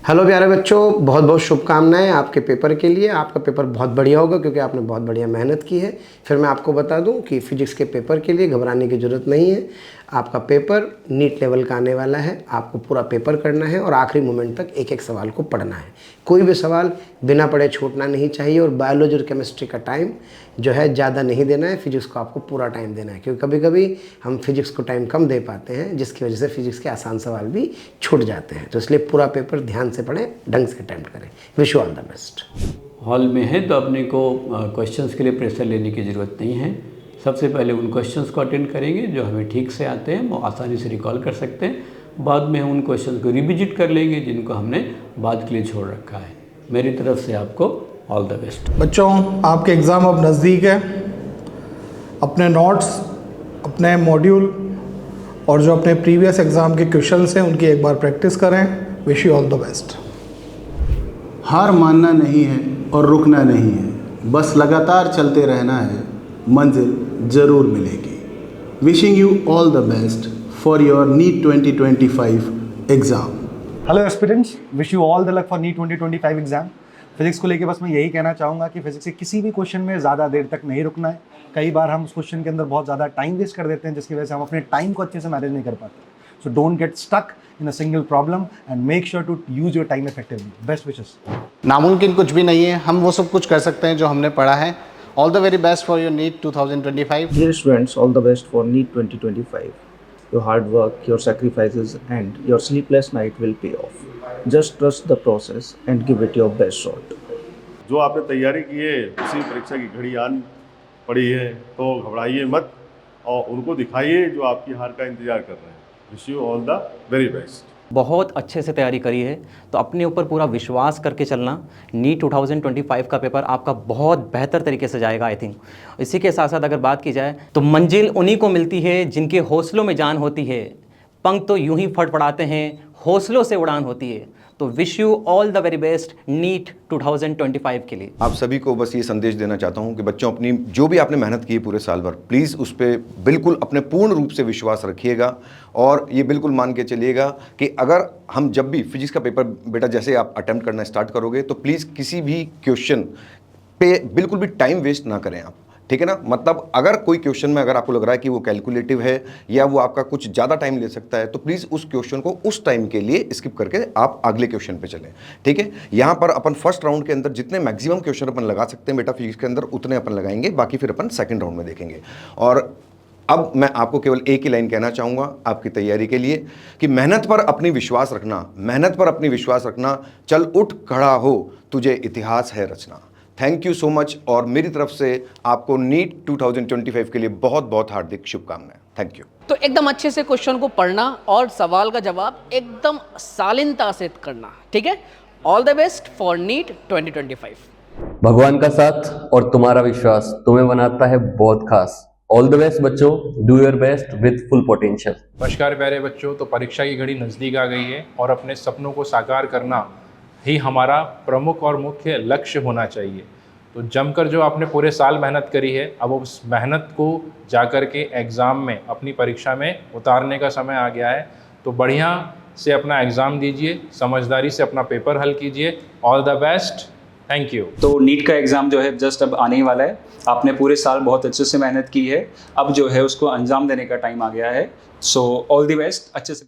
Hello प्यारे बच्चों, बहुत बहुत शुभकामनाएं आपके पेपर के लिए। आपका पेपर बहुत बढ़िया होगा क्योंकि आपने बहुत बढ़िया मेहनत की है। फिर मैं आपको बता दूं कि फिजिक्स के पेपर के लिए घबराने की ज़रूरत नहीं है। आपका पेपर नीट लेवल का आने वाला है। आपको पूरा पेपर करना है और आखिरी मोमेंट तक एक एक सवाल को पढ़ना है। कोई भी सवाल बिना पढ़े छूटना नहीं चाहिए। और बायोलॉजी और केमिस्ट्री का टाइम जो है ज़्यादा नहीं देना है, फिजिक्स को आपको पूरा टाइम देना है, क्योंकि कभी कभी हम फिजिक्स को टाइम कम दे पाते हैं, जिसकी वजह से फिजिक्स के आसान सवाल भी छूट जाते हैं। तो इसलिए पूरा पेपर ध्यान से पढ़ें, ढंग से अटैम्प्ट करें। Wish you all the best. Hall में है तो अपने को क्वेश्चंस के लिए प्रेशर लेने की ज़रूरत नहीं है। सबसे पहले उन क्वेश्चंस को अटेंड करेंगे जो हमें ठीक से आते हैं, वो आसानी से रिकॉल कर सकते हैं। बाद में हम उन क्वेश्चंस को रिविजिट कर लेंगे जिनको हमने बाद के लिए छोड़ रखा है। मेरी तरफ से आपको ऑल द बेस्ट। बच्चों, आपके एग्ज़ाम अब नज़दीक है। अपने नोट्स, अपने मॉड्यूल और जो अपने प्रीवियस एग्ज़ाम के क्वेश्चंस हैं उनकी एक बार प्रैक्टिस करें। Wish you all the best. हार मानना नहीं है और रुकना नहीं है, बस लगातार चलते रहना है, मंजिल ज़रूर मिलेगी। Wishing you all the best for your NEET 2025 exam. Hello aspirants, wish you all the luck for NEET 2025 exam. Physics को लेके बस मैं यही कहना चाहूँगा कि फिजिक्स के किसी भी क्वेश्चन में ज़्यादा देर तक नहीं रुकना है। कई बार हम उस क्वेश्चन के अंदर बहुत ज़्यादा टाइम वेस्ट कर देते हैं, जिसकी वजह से हम अपने टाइम को अच्छे से मैनेज नहीं कर पाते। So don't get stuck in a single problem and make sure to use your time effectively. Best wishes. नामुमकिन कुछ भी नहीं है, हम वो सब कुछ कर सकते हैं जो हमने पढ़ा है। All the very best for your NEET 2025। Dear students, all the best for NEET 2025. Your hard work, your sacrifices and your sleepless night will pay off. Just trust the process and give it your best shot. जो आपने तैयारी की है उसी परीक्षा की घड़ी आन पड़ी है, तो घबराइए मत और उनको दिखाइए जो आपकी हार का इंतज़ार कर रहे हैं। Wish you all the very best. बहुत अच्छे से तैयारी करी है, तो अपने ऊपर पूरा विश्वास करके चलना। नीट 2025 का पेपर आपका बहुत बेहतर तरीके से जाएगा आई थिंक। इसी के साथ साथ अगर बात की जाए तो मंजिल उन्हीं को मिलती है जिनके हौसलों में जान होती है। पंख तो यूं ही फड़फड़ाते हैं, हौसलों से उड़ान होती है। तो wish you all the very best NEET 2025 के लिए। आप सभी को बस ये संदेश देना चाहता हूँ कि बच्चों, अपनी जो भी आपने मेहनत की है पूरे साल भर, प्लीज़ उस पर बिल्कुल अपने पूर्ण रूप से विश्वास रखिएगा। और ये बिल्कुल मान के चलिएगा कि अगर हम जब भी फिजिक्स का पेपर बेटा जैसे आप अटेम्प्ट करना स्टार्ट करोगे, तो प्लीज़ किसी भी क्वेश्चन पे बिल्कुल भी टाइम वेस्ट ना करें आप, ठीक है ना। मतलब अगर कोई क्वेश्चन में अगर आपको लग रहा है कि वो कैलकुलेटिव है या वो आपका कुछ ज़्यादा टाइम ले सकता है, तो प्लीज़ उस क्वेश्चन को उस टाइम के लिए स्किप करके आप अगले क्वेश्चन पे चलें, ठीक है। यहाँ पर अपन फर्स्ट राउंड के अंदर जितने मैक्सिमम क्वेश्चन अपन लगा सकते हैं बेटा फिजिक्स के अंदर, उतने अपन लगाएंगे, बाकी फिर अपन सेकेंड राउंड में देखेंगे। और अब मैं आपको केवल एक ही लाइन कहना चाहूँगा आपकी तैयारी के लिए कि मेहनत पर अपनी विश्वास रखना, मेहनत पर अपनी विश्वास रखना। चल उठ खड़ा हो, तुझे इतिहास है रचना। Thank you so much. और मेरी तरफ से आपको नीट 2025 के लिए बहुत बहुत हार्दिक शुभकामनाएं। Thank you. तो एकदम अच्छे से क्वेश्चन को पढ़ना और सवाल का जवाब एकदम शालीनता से करना, ठीक है। All the best for NEET 2025। भगवान का साथ और तुम्हारा विश्वास तुम्हें बनाता है बहुत खास। ऑल द बेस्ट बच्चों, do your best with full potential. नमस्कार प्यारे बच्चों, तो परीक्षा की घड़ी नज़दीक आ गई है और अपने सपनों को साकार करना ही हमारा प्रमुख और मुख्य लक्ष्य होना चाहिए। तो जमकर जो आपने पूरे साल मेहनत करी है, अब उस मेहनत को जाकर के एग्ज़ाम में, अपनी परीक्षा में उतारने का समय आ गया है। तो बढ़िया से अपना एग्ज़ाम दीजिए, समझदारी से अपना पेपर हल कीजिए। All the best, thank you. तो नीट का एग्ज़ाम जो है जस्ट अब आने ही वाला है। आपने पूरे साल बहुत अच्छे से मेहनत की है, अब जो है उसको अंजाम देने का टाइम आ गया है। सो ऑल द बेस्ट, अच्छे से